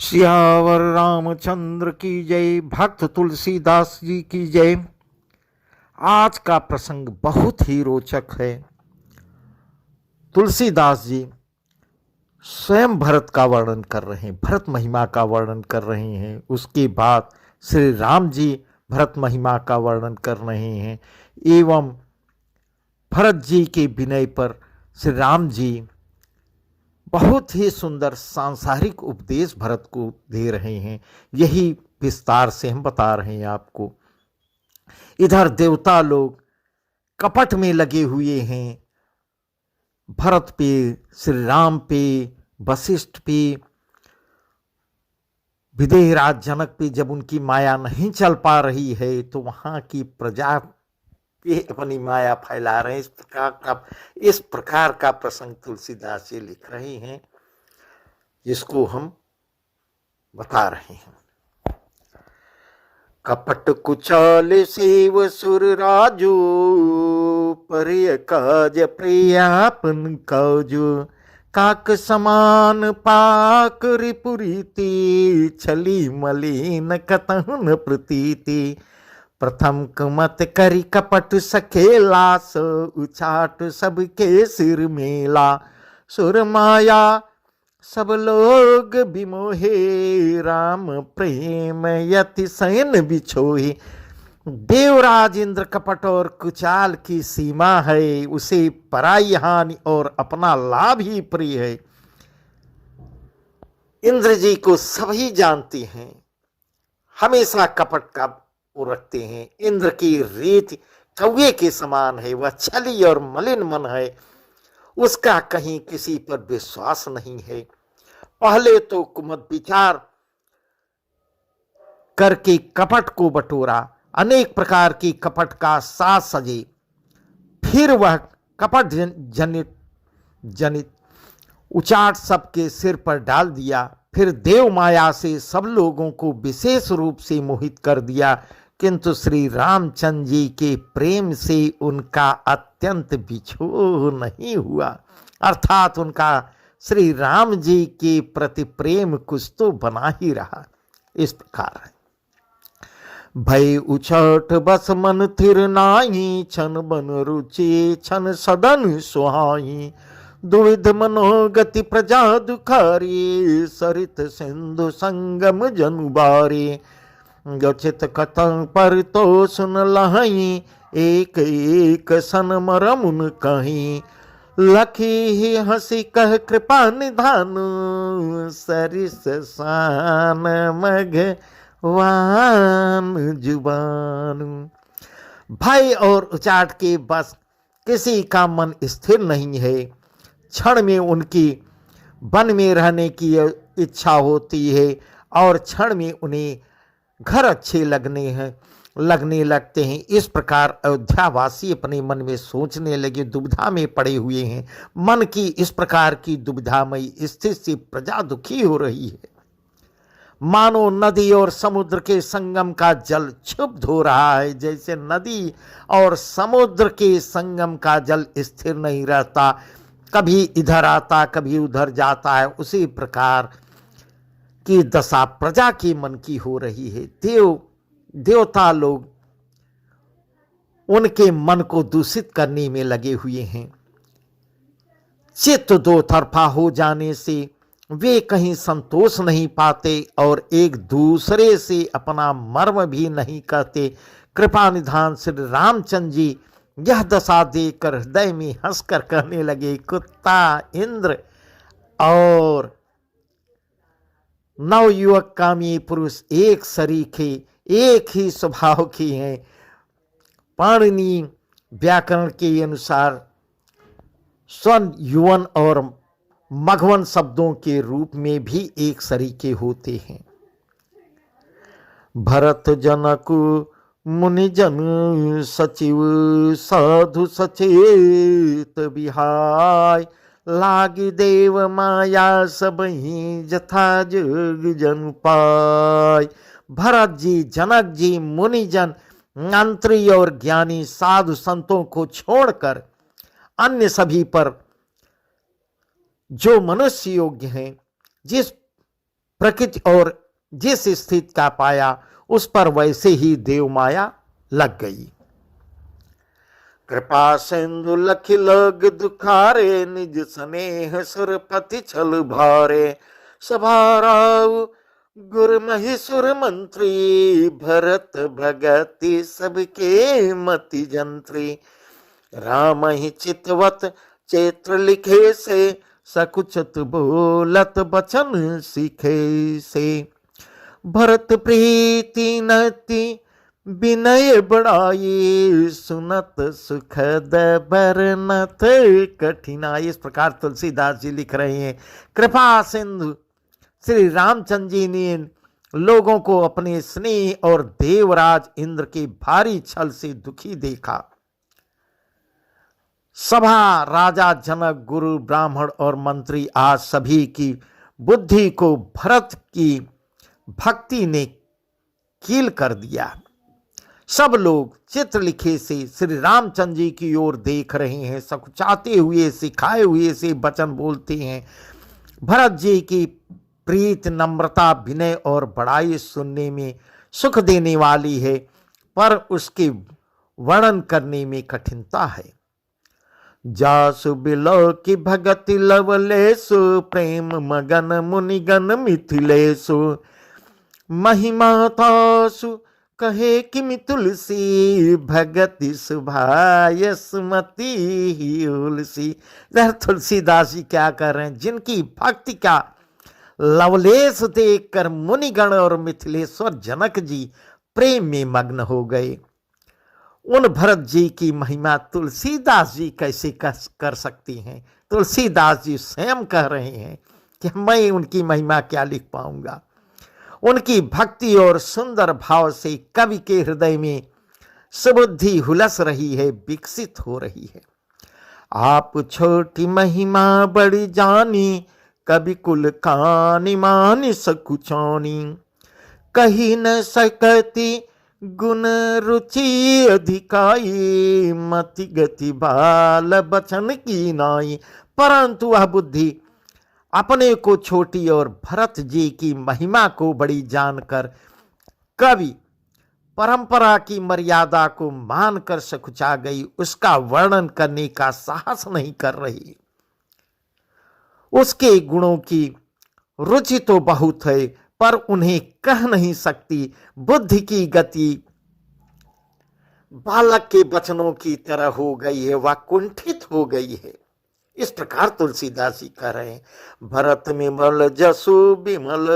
सियावर रामचंद्र की जय। भक्त तुलसीदास जी की जय। आज का प्रसंग बहुत ही रोचक है। तुलसीदास जी स्वयं भरत का वर्णन कर रहे हैं, भरत महिमा का वर्णन कर रहे हैं। उसके बाद श्री राम जी भरत महिमा का वर्णन कर रहे हैं एवं भरत जी के विनय पर श्री राम जी बहुत ही सुंदर सांसारिक उपदेश भरत को दे रहे हैं। यही विस्तार से हम बता रहे हैं आपको। इधर देवता लोग कपट में लगे हुए हैं, भरत पे, श्री राम पे, वशिष्ठ पे, विदेहराज जनक पे जब उनकी माया नहीं चल पा रही है तो वहां की प्रजा पे अपनी माया फैला रहे हैं। इस प्रकार का प्रसंग तुलसीदास जी लिख रहे हैं, जिसको हम बता रहे हैं। कपट कुचाल सेव सुर राजो, परिय काज प्रियापन काजो, काक समान पाक रिपुरीति, छली मलिन कतहुन प्रतीति, प्रथम कुमत करी कपट सखेला, सो उचाट सबके सिर मेला, सुर माया सब लोग विमोहे, राम प्रेम यति सैन बिछोहे। देवराज इंद्र कपट और कुचाल की सीमा है, उसे पराई हानि और अपना लाभ ही प्रिय है। इंद्र जी को सभी जानते हैं, हमेशा कपट का वो रखते हैं। इंद्र की रीति कौवे के समान है, वह छली और मलिन मन है, उसका कहीं किसी पर विश्वास नहीं है। पहले तो कुमत विचार करके कपट को बटोरा, अनेक प्रकार की कपट का साज सजे, फिर वह कपट जनित उचाट सबके सिर पर डाल दिया। फिर देव माया से सब लोगों को विशेष रूप से मोहित कर दिया, किंतु श्री रामचंद्र जी के प्रेम से उनका अत्यंत बिछोह नहीं हुआ। अर्थात उनका श्री राम जी के प्रति प्रेम कुछ तो बना ही रहा। इस प्रकार है। भय उछट बस मन थिर नाही, छन बन रुचि छन सदन सुहाई, दुविध मनोगति प्रजा दुखारी, सरित सिंधु संगम जनुबारी, गचित कथन पर तो सुन लहई, एक एक सन मरमुन कहीं, लखी ही हंसी कह कृपा निधान, सरिस सान मघ वान जुबान। भय और उचाट के बस किसी का मन स्थिर नहीं है। क्षण में उनकी वन में रहने की इच्छा होती है और क्षण में उन्हें घर अच्छे लगने लगते हैं। इस प्रकार अयोध्यावासी अपने मन में सोचने लगे, दुविधा में पड़े हुए हैं। मन की इस प्रकार की दुविधामयी स्थिति से प्रजा दुखी हो रही है। मानो नदी और समुद्र के संगम का जल क्षुब्ध हो रहा है। जैसे नदी और समुद्र के संगम का जल स्थिर नहीं रहता, कभी इधर आता कभी उधर जाता है, उसी प्रकार की दशा प्रजा के मन की हो रही है। देवता लोग उनके मन को दूषित करने में लगे हुए हैं। चित्त दो तरफा हो जाने से वे कहीं संतोष नहीं पाते और एक दूसरे से अपना मर्म भी नहीं कहते। कृपा निधान श्री रामचंद्र जी यह दशा देखकर हृदय में हंसकर कहने लगे, कुत्ता इंद्र और नवयुवक कामी पुरुष एक सरीखे, एक ही स्वभाव के हैं। पाणिनि व्याकरण के अनुसार स्वन, युवन और मघवन शब्दों के रूप में भी एक सरीके होते हैं। भरत जनक मुनि जन सचिव, साधु सचेत बिहाय, लागी देव माया सबही, जथा जग जन पाय। भरत जी, जनक जी, मुनिजन, मंत्री और ज्ञानी साधु संतों को छोड़कर अन्य सभी पर जो मनुष्य योग्य हैं, जिस प्रकृति और जिस स्थिति का पाया उस पर वैसे ही देव माया लग गई। कृपा सिंधु लखि लोग दुखारे, निज स्नेह सुरपति छल भारे। सभा राव गुर महीसुर मंत्री, भरत भगति सबके मति जंत्री। राम ही चितवत चैत्र लिखे से, सकुचत बोलत बचन सीखे से। भरत प्रीति नति विनय बढ़ाई, सुनत सुखद बरनत कठिनाई। इस प्रकार तुलसीदास जी लिख रहे हैं। कृपा सिंधु श्री रामचंद्र जी ने लोगों को अपने स्नेह और देवराज इंद्र के भारी छल से दुखी देखा। सभा, राजा जनक, गुरु, ब्राह्मण और मंत्री आज सभी की बुद्धि को भरत की भक्ति ने कील कर दिया। सब लोग चित्रलिखे से श्री रामचंद्र जी की ओर देख रहे हैं, सकुचाते हुए, सिखाए हुए से वचन बोलते हैं। भरत जी की प्रीत, नम्रता, विनय और बड़ाई सुनने में सुख देने वाली है, पर उसके वर्णन करने में कठिनता है। जासु बिलो की भगति लवलेसु, प्रेम मगन मुनिगण मिथिलेसु। महिमा तासु कहे कि तुलसी, भगति सुभाय सुमति ही उलसी। तुलसीदास जी क्या कर रहे हैं? जिनकी भक्ति का लवलेश देखकर मुनिगण और मिथिलेश्वर जनक जी प्रेम में मग्न हो गए। उन भरत जी की महिमा तुलसीदास जी कैसे कर सकती हैं? तुलसीदास जी स्वयं कह रहे हैं कि मैं उनकी महिमा क्या लिख पाऊंगा। उनकी भक्ति और सुंदर भाव से कवि के हृदय में सुबुद्धि हुलस रही है, विकसित हो रही है। आप छोटी महिमा बड़ी जानी, कवि कुल कानी मानी सकुचानी। कही न सकती गुण रुचि अधिकाई, मति गति बाल बचन की नाई। परंतु वह बुद्धि अपने को छोटी और भरत जी की महिमा को बड़ी जानकर कवि परंपरा की मर्यादा को मानकर सकुचा गई, उसका वर्णन करने का साहस नहीं कर रही। उसके गुणों की रुचि तो बहुत है, पर उन्हें कह नहीं सकती। बुद्धि की गति बालक के बचनों की तरह हो गई है, वह कुंठित हो गई है। इस प्रकार तुलसीदास जी कह रहे हैं। भरत विमल जसु विमल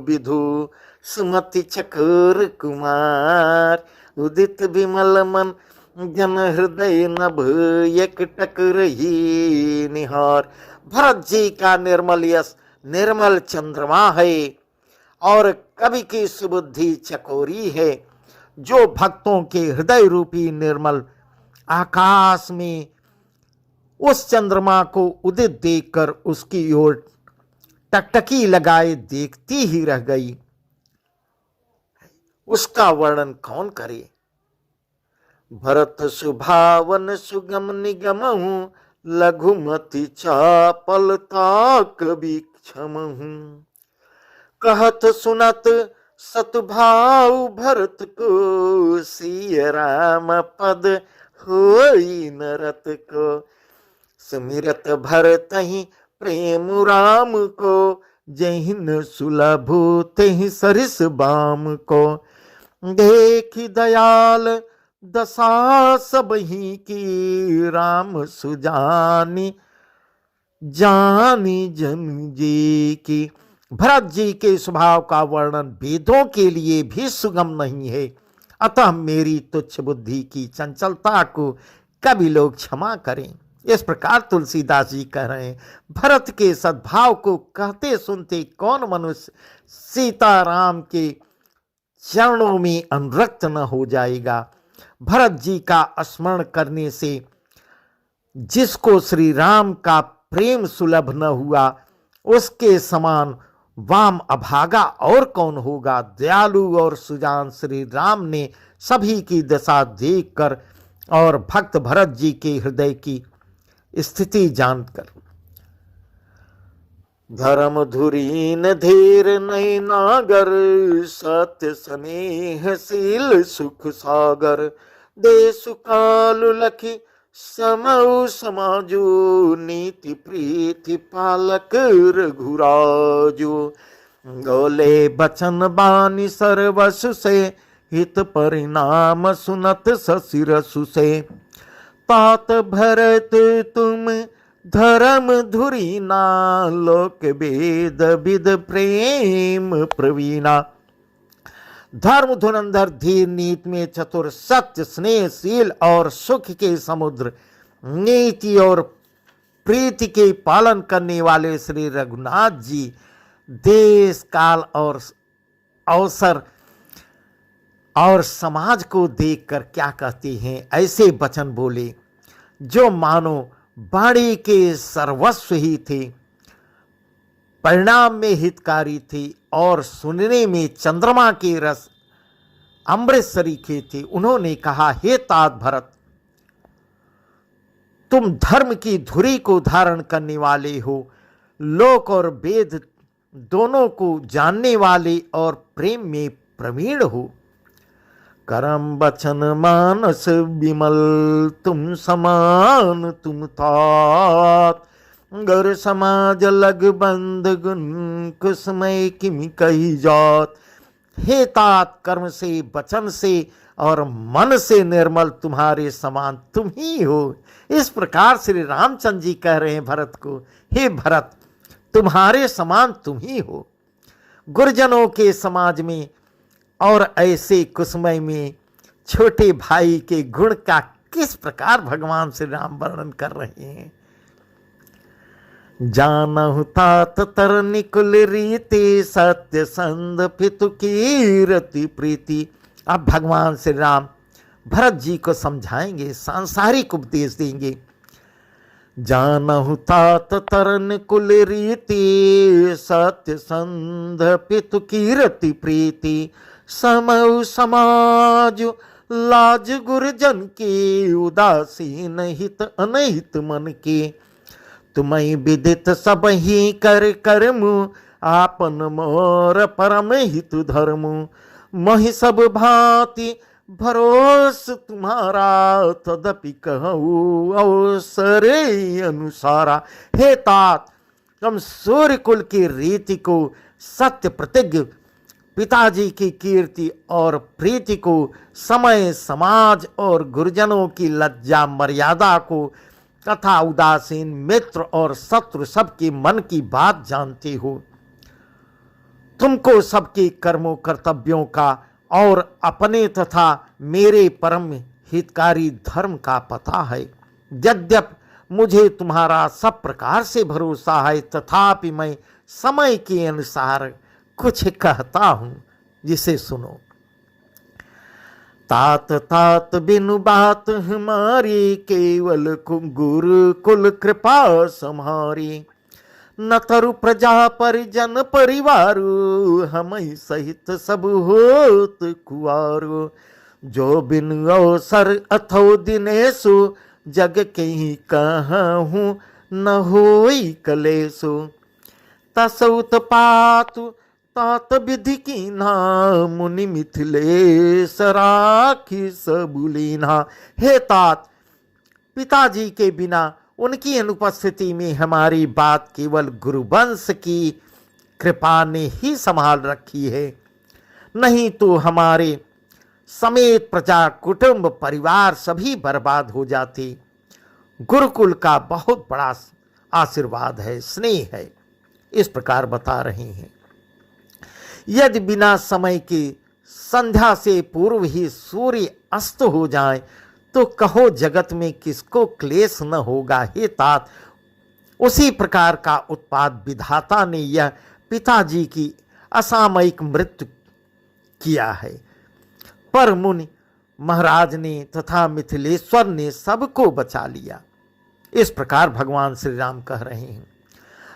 विधु, सुमति चकोर कुमार। उदित विमल मन जन हृदय नभ, एक टक रही निहार। भरत जी का निर्मल यश निर्मल चंद्रमा है और कवि की सुबुद्धि चकोरी है, जो भक्तों के हृदय रूपी निर्मल आकाश में उस चंद्रमा को उदित देखकर उसकी ओर टकटकी लगाए देखती ही रह गई। उसका वर्णन कौन करे? भरत सुभावन सुगम निगम हूं, लघुमति चापलता कवि क्षम हूं। कहत सुनत सतभाव भरत को, सिय राम पद होई नरत को। सुमिरत भरत ही प्रेम राम को, जहिन सुलभु तेहि सरिस बाम को। देखि दयाल दशा सब ही की, राम सुजानी जानी जन जी की। भरत जी के स्वभाव का वर्णन वेदों के लिए भी सुगम नहीं है, अतः मेरी तुच्छ बुद्धि की चंचलता को कभी लोग क्षमा करें। इस प्रकार तुलसीदास जी कह रहे हैं। भरत के सद्भाव को कहते सुनते कौन मनुष्य सीताराम के चरणों में अनुरक्त न हो जाएगा। भरत जी का स्मरण करने से जिसको श्री राम का प्रेम सुलभ न हुआ, उसके समान वाम अभागा और कौन होगा। दयालु और सुजान श्री राम ने सभी की दशा देखकर और भक्त भरत जी के हृदय की स्थिति जानकर धर्म धुरीन धीर नहीं नागर, सत्य स्नेहशील सुख सागर, देश काल लखी समऊ समाजो, नीति प्रीति पालक रघुराजो, गोले बचन बानी सर्वसु से, हित परिणाम सुनत ससिरसु से, तात भरत तुम धर्म धुरीना, लोक वेद विद प्रेम प्रवीणा। धर्म धुरंधर धीर, नीति में चतुर, सत्य स्नेहशील और सुख के समुद्र, नीति और प्रीति के पालन करने वाले श्री रघुनाथ जी देश काल और अवसर और समाज को देखकर क्या कहते हैं, ऐसे वचन बोले जो मानो वाणी के सर्वस्व ही थे, परिणाम में हितकारी थे और सुनने में चंद्रमा के रस अमृत सरीखे थे। उन्होंने कहा, हे तात भरत, तुम धर्म की धुरी को धारण करने वाले हो, लोक और वेद दोनों को जानने वाले और प्रेम में प्रवीण हो। करम बचन मानस विमल, तुम समान तुम तात, गर समाज लग बंद गुन, कुसमय किमि कही जात। हे तात, कर्म से, वचन से और मन से निर्मल तुम्हारे समान तुम ही हो। इस प्रकार श्री रामचंद्र जी कह रहे हैं भरत को, हे भरत, तुम्हारे समान तुम ही हो। गुरजनों के समाज में और ऐसे कुसमय में छोटे भाई के गुण का किस प्रकार भगवान श्री राम वर्णन कर रहे हैं। जानहु तात तरनि कुल रीति, सत्य संध पितु कीरति प्रीति। अब भगवान श्री राम भरत जी को समझाएंगे, सांसारिक उपदेश देंगे। जानहु तात तरन कुल रीति, सत्य संध पितु कीरति प्रीति, समऊ समाज लाज गुरजन के, उदासीन हित अनहित मन के। तुम्हें विदित सब ही कर कर्मु, आपन मोर परम हित धर्मु। महि सब भांति भरोस तुम्हारा, तदपि कहूँ अवसरे अनुसारा। हे तात, तुम सूर्य कुल की रीति को, सत्य प्रतिज्ञ पिताजी की कीर्ति और प्रीति को, समय समाज और गुरुजनों की लज्जा मर्यादा को, तथा उदासीन मित्र और शत्रु सबके मन की बात जानते हो। तुमको सबके कर्मों कर्तव्यों का और अपने तथा मेरे परम हितकारी धर्म का पता है। यद्यपि मुझे तुम्हारा सब प्रकार से भरोसा है, तथापि मैं समय के अनुसार कुछ कहता हूं, जिसे सुनो। तात तात बिनु बात हमारी, केवल गुरु कुल कृपा सम्हारी। न तरु प्रजा परिजन परिवारु, हम सहित सब होत कुआरो। जो बिन अवसर अथो दिनेशु, जग के ही कहूँ न होई कलेसु। तसउत पातु तात विधि की ना, मुनि मिथिलेश राखी सबुलीना। हे तात, पिताजी के बिना उनकी अनुपस्थिति में हमारी बात केवल गुरुवंश की कृपा ने ही संभाल रखी है, नहीं तो हमारे समेत प्रजा कुटुंब परिवार सभी बर्बाद हो जाते। गुरुकुल का बहुत बड़ा आशीर्वाद है, स्नेह है। इस प्रकार बता रहे हैं। यदि बिना समय के संध्या से पूर्व ही सूर्य अस्त हो जाए, तो कहो जगत में किसको क्लेश न होगा। हे तात, उसी प्रकार का उत्पाद विधाता ने यह पिताजी की असामयिक मृत्यु किया है, पर मुनि महाराज ने तथा मिथिलेश्वर ने सबको बचा लिया। इस प्रकार भगवान श्री राम कह रहे हैं।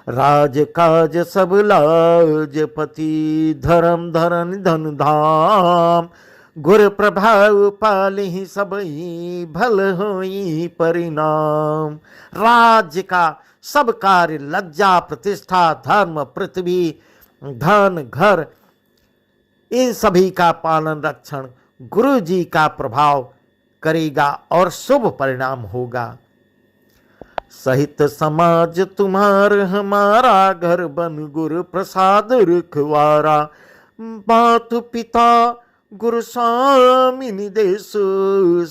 राज काज सब लाज पति, धर्म धरन धन धाम। गुर प्रभाव पालहि सबई, भल होई परिणाम। राज्य का सब कार्य, लज्जा, प्रतिष्ठा, धर्म, पृथ्वी, धन, घर, इन सभी का पालन रक्षण गुरु जी का प्रभाव करेगा और शुभ परिणाम होगा। सहित समाज तुम्हार हमारा, घर बन गुरु प्रसाद रखवारा। मातु पिता गुरु स्वामी निदेश,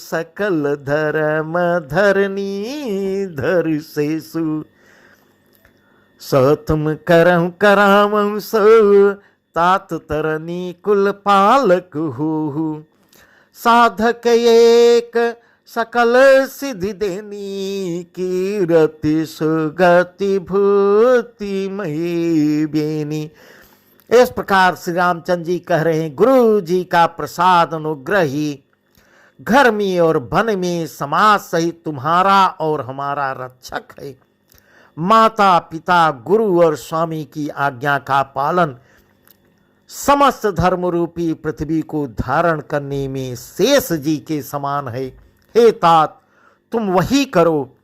सकल धर्म धरनी धर सेसु। तुम करहु करावहु सो, तात तरनी कुल पालक हो। साधक एक सकल सिद्धि देनी, कीरति सुगति भूति मही बेनी। इस प्रकार श्री रामचंद्र जी कह रहे हैं, गुरु जी का प्रसाद अनुग्रह ही घर में और वन में समाज सहित तुम्हारा और हमारा रक्षक है। माता पिता गुरु और स्वामी की आज्ञा का पालन समस्त धर्म रूपी पृथ्वी को धारण करने में शेष जी के समान है। हे तात, तुम वही करो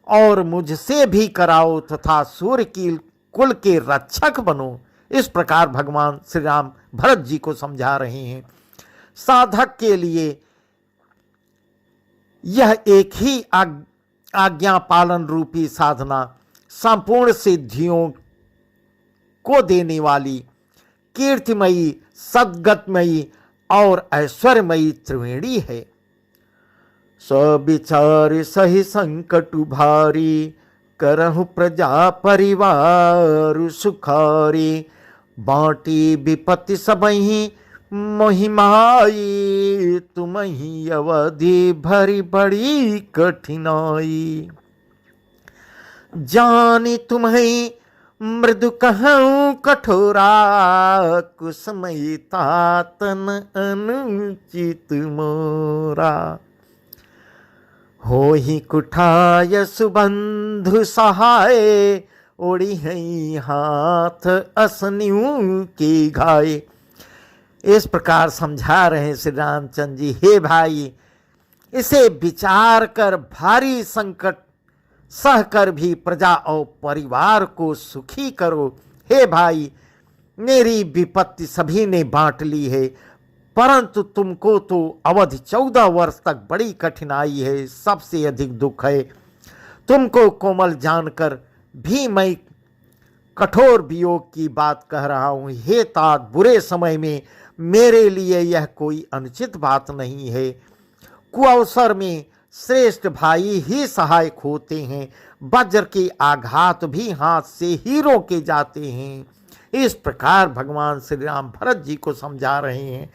और मुझसे भी कराओ तथा सूर्य की कुल के रक्षक बनो। इस प्रकार भगवान श्री राम भरत जी को समझा रहे हैं। साधक के लिए यह एक ही आज्ञा पालन रूपी साधना संपूर्ण सिद्धियों को देने वाली, कीर्तिमयी, सद्गतमयी और ऐश्वर्यमयी त्रिवेणी है। सविचार सही संकट भारी, करहु प्रजा परिवार सुखारी। बाटी विपत्ति सबही महिमाई, तुम्ही अवधि भरी बड़ी कठिनाई। जानी तुम्हें मृदु कहूँ कठोरा, कुसमयी तातन अनुचित मोरा। हो ही कुठाय सुबंधु सहाय, ओढ़ी है हाथ असन्यू की घाय। इस प्रकार समझा रहे श्री रामचंद्र जी, हे भाई, इसे विचार कर भारी संकट सहकर भी प्रजा और परिवार को सुखी करो। हे भाई, मेरी विपत्ति सभी ने बांट ली है, परंतु तुमको तो अवधि 14 वर्ष तक बड़ी कठिनाई है, सबसे अधिक दुख है। तुमको कोमल जानकर भी मैं कठोर वियोग की बात कह रहा हूँ। हे तात, बुरे समय में मेरे लिए यह कोई अनुचित बात नहीं है। कुअवसर में श्रेष्ठ भाई ही सहायक होते हैं, वज्र के आघात भी हाथ से ही रोके जाते हैं। इस प्रकार भगवान श्री राम भरत जी को समझा रहे हैं।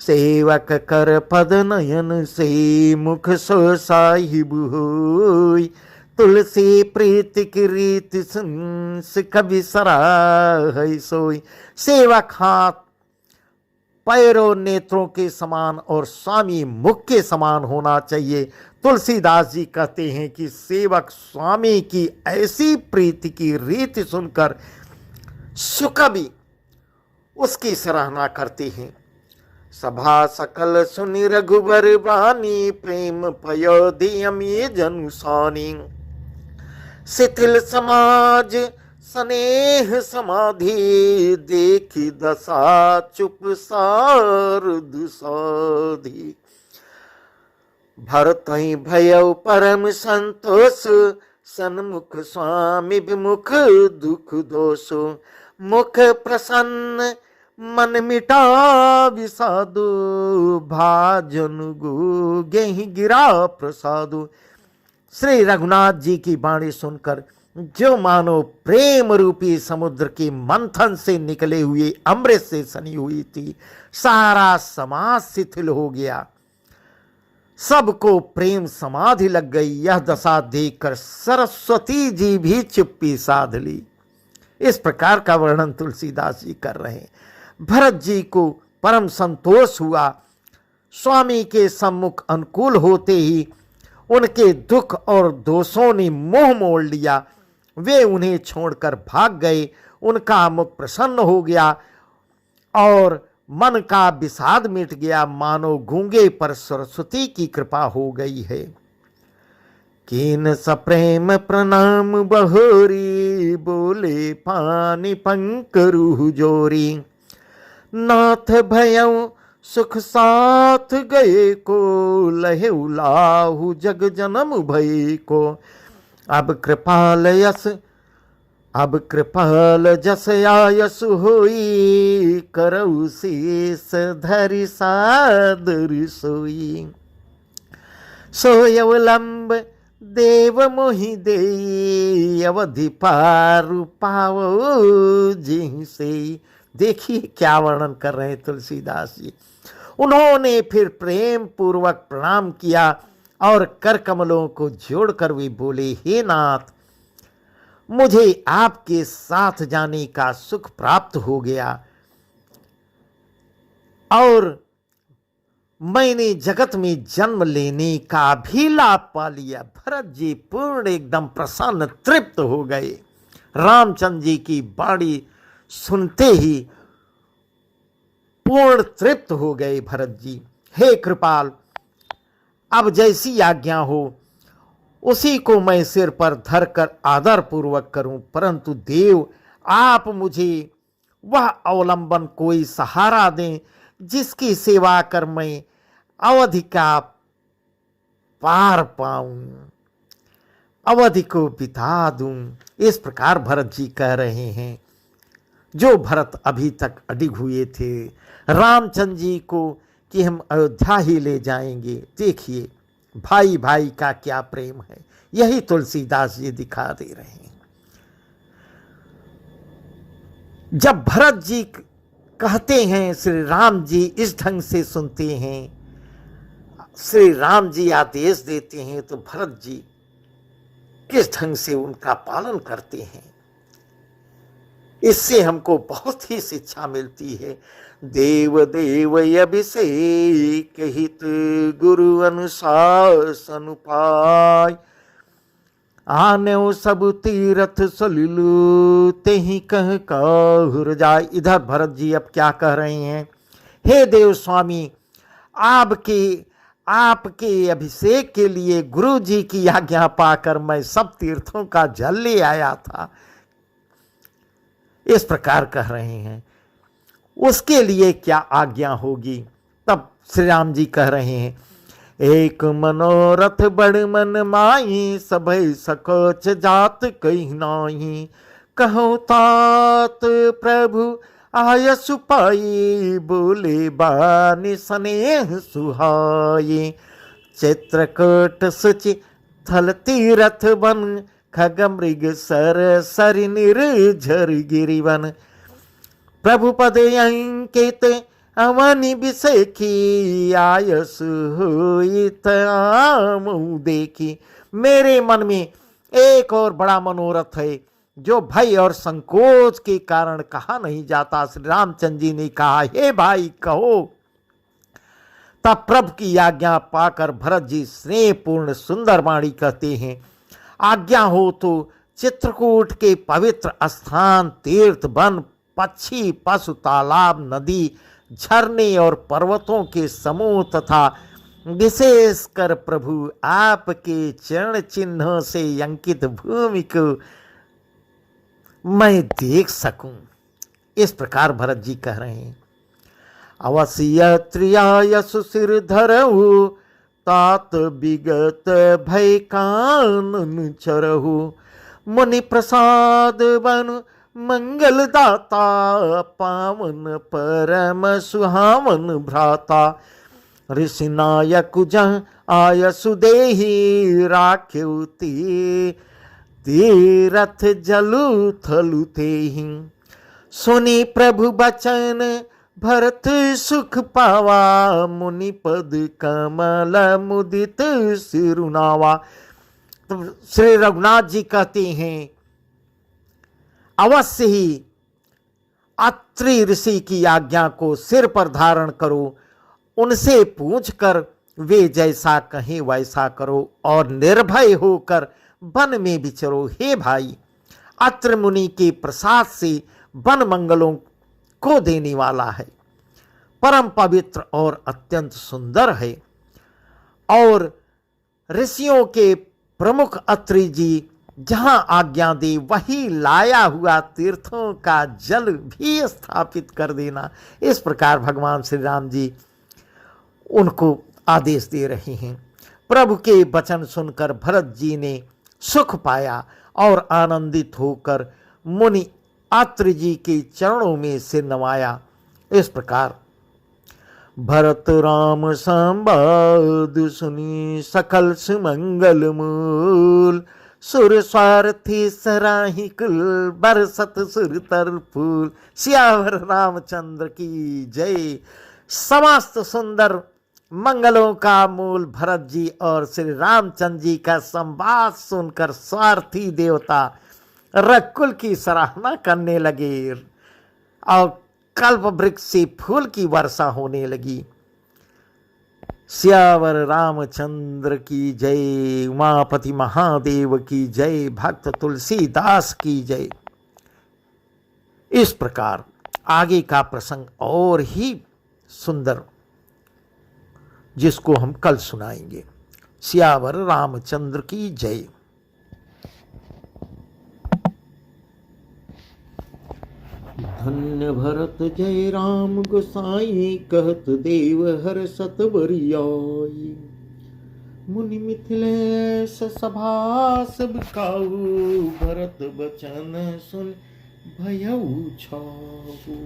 सेवक कर पद नयन से, मुख सो साहिब होय। तुलसी प्रीति की रीति कवि सराहै सोई। सेवक हाथ पैरों नेत्रों के समान और स्वामी मुख के समान होना चाहिए। तुलसीदास जी कहते हैं कि सेवक स्वामी की ऐसी प्रीति की रीति सुनकर सुकवि उसकी सराहना करते हैं। सभा सकल सुनि रघुबर बानी, प्रेम पयोधि अमी जनुसानी। शिथिल समाज स्नेह समाधि, देखी दशा चुप सारद साधी। भरत भयउ परम संतोष, सन्मुख स्वामी विमुख दुख दोष। मुख प्रसन्न मन मिटा विषादु, भाजन गो गेहि गिरा प्रसादु। श्री रघुनाथ जी की वाणी सुनकर जो मानो प्रेम रूपी समुद्र के मंथन से निकले हुए अमृत से सनी हुई थी, सारा समाज शिथिल हो गया, सबको प्रेम समाधि लग गई। यह दशा देखकर सरस्वती जी भी चुप्पी साध ली। इस प्रकार का वर्णन तुलसीदास जी कर रहे हैं। भरत जी को परम संतोष हुआ। स्वामी के सम्मुख अनुकूल होते ही उनके दुख और दोषों ने मोह मोड़ लिया। वे उन्हें छोड़कर भाग गए। उनका मुख प्रसन्न हो गया और मन का विषाद मिट गया, मानो गूंगे पर सरस्वती की कृपा हो गई है। कीन सप्रेम प्रणाम बहोरी, बोले पानी पंकरु जोरी। नाथ भयउ सुख साथ गए को, लहे उलाहु जग जन्म भय को। अब कृपाल जस आयस होई, करऊ शीस धरि सादर सोई। सोय अवलंब देव मोहि देई, अवधि पारु पावो जिहि से। देखिए क्या वर्णन कर रहे हैं तुलसीदास जी। उन्होंने फिर प्रेम पूर्वक प्रणाम किया और कर कमलों को जोड़कर वे बोले, हे नाथ, मुझे आपके साथ जाने का सुख प्राप्त हो गया और मैंने जगत में जन्म लेने का भी लाभ पा लिया। भरत जी पूर्ण एकदम प्रसन्न तृप्त हो गए। रामचंद्र जी की वाणी सुनते ही पूर्ण तृप्त हो गए भरत जी। हे कृपाल, अब जैसी आज्ञा हो उसी को मैं सिर पर धरकर आदर पूर्वक करूं, परंतु देव आप मुझे वह अवलंबन कोई सहारा दें जिसकी सेवा कर मैं अवधि का पार पाऊं, अवधि को बिता दूं। इस प्रकार भरत जी कह रहे हैं। जो भरत अभी तक अडिग हुए थे रामचंद्र जी को कि हम अयोध्या ही ले जाएंगे, देखिए भाई भाई का क्या प्रेम है, यही तुलसीदास जी दिखा दे रहे हैं। जब भरत जी कहते हैं, श्री राम जी इस ढंग से सुनते हैं, श्री राम जी आदेश देते हैं, तो भरत जी किस ढंग से उनका पालन करते हैं, इससे हमको बहुत ही शिक्षा मिलती है। देव देव अभिषेक हित, गुरु अनुशासन उपाय। आने सब तीरथ सलिलु, तेहि कह काहुर जाय। इधर भरत जी अब क्या कह रहे हैं, हे देव स्वामी, आपके अभिषेक के लिए गुरु जी की आज्ञा पाकर मैं सब तीर्थों का जल ले आया था। इस प्रकार कह रहे हैं, उसके लिए क्या आज्ञा होगी। तब श्री राम जी कह रहे हैं, एक मनोरथ बड़ मन माही, सभय सकोच जात कहीं नाही। कहो तात प्रभु आयसु पाई, बोले बानी स्नेह सुहाई। चित्रकूट सुचि थल तीरथ बन, खग मृग सर सरि निर्झर गिरिवन। प्रभु पद अंकित अवनि विषेखी, आयस हुई तामु देखी। मेरे मन में एक और बड़ा मनोरथ है जो भय और संकोच के कारण कहा नहीं जाता। श्री रामचंद्र जी ने कहा, हे भाई कहो। तब प्रभु की आज्ञा पाकर भरत जी स्नेहपूर्ण सुंदर वाणी कहते हैं, आज्ञा हो तो चित्रकूट के पवित्र स्थान, तीर्थ, वन, पक्षी, पशु, तालाब, नदी, झरने और पर्वतों के समूह तथा विशेषकर प्रभु आपके चरण चिन्हों से अंकित भूमि को मैं देख सकूं। इस प्रकार भरत जी कह रहे हैं। अवश्य त्रियाय सुशिर धरहु, तात विगत भय कानन चरहु। मुनि प्रसाद बन मंगल दाता, पावन परम सुहावन भ्राता। ऋषि नायक जह आयसु देहि, राख्यु तीरथ जलु थलु तेहि। सुनि प्रभु बचन भरत सुख पावा, मुनि पद कमल मुदित सिरुनावा। तो श्री रघुनाथ जी कहते हैं, अवश्य ही अत्रि ऋषि की आज्ञा को सिर पर धारण करो, उनसे पूछकर वे जैसा कहें वैसा करो और निर्भय होकर वन में विचरो। हे भाई, अत्रि मुनि के प्रसाद से वन मंगलों को देने वाला है, परम पवित्र और अत्यंत सुंदर है। और ऋषियों के प्रमुख अत्रि जी जहां आज्ञा दी वही लाया हुआ तीर्थों का जल भी स्थापित कर देना। इस प्रकार भगवान श्री राम जी उनको आदेश दे रहे हैं। प्रभु के वचन सुनकर भरत जी ने सुख पाया और आनंदित होकर मुनि अत्रि जी के चरणों में सिर नवाया। इस प्रकार भरत राम संवाद सुनी सकल सुमंगल मूल, सुर स्वार्थी सराही कुल बरसत सुर तर फूल। सियावर रामचंद्र की जय। समस्त सुंदर मंगलों का मूल भरत जी और श्री रामचंद्र जी का संवाद सुनकर स्वार्थी देवता रकुल की सराहना करने लगे और कल्प वृक्ष से फूल की वर्षा होने लगी। सियावर रामचंद्र की जय। उमापति महादेव की जय। भक्त तुलसीदास की जय। इस प्रकार आगे का प्रसंग और ही सुंदर, जिसको हम कल सुनाएंगे। सियावर रामचंद्र की जय। धन्य भरत जय राम गोसाई, कहत देव हर सत बरियाई। मुनि मिथिलेश सभा सब काऊ, भरत बचन सुन भयउ छाऊ।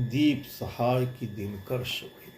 दीप सहाय की दिनकर सोए।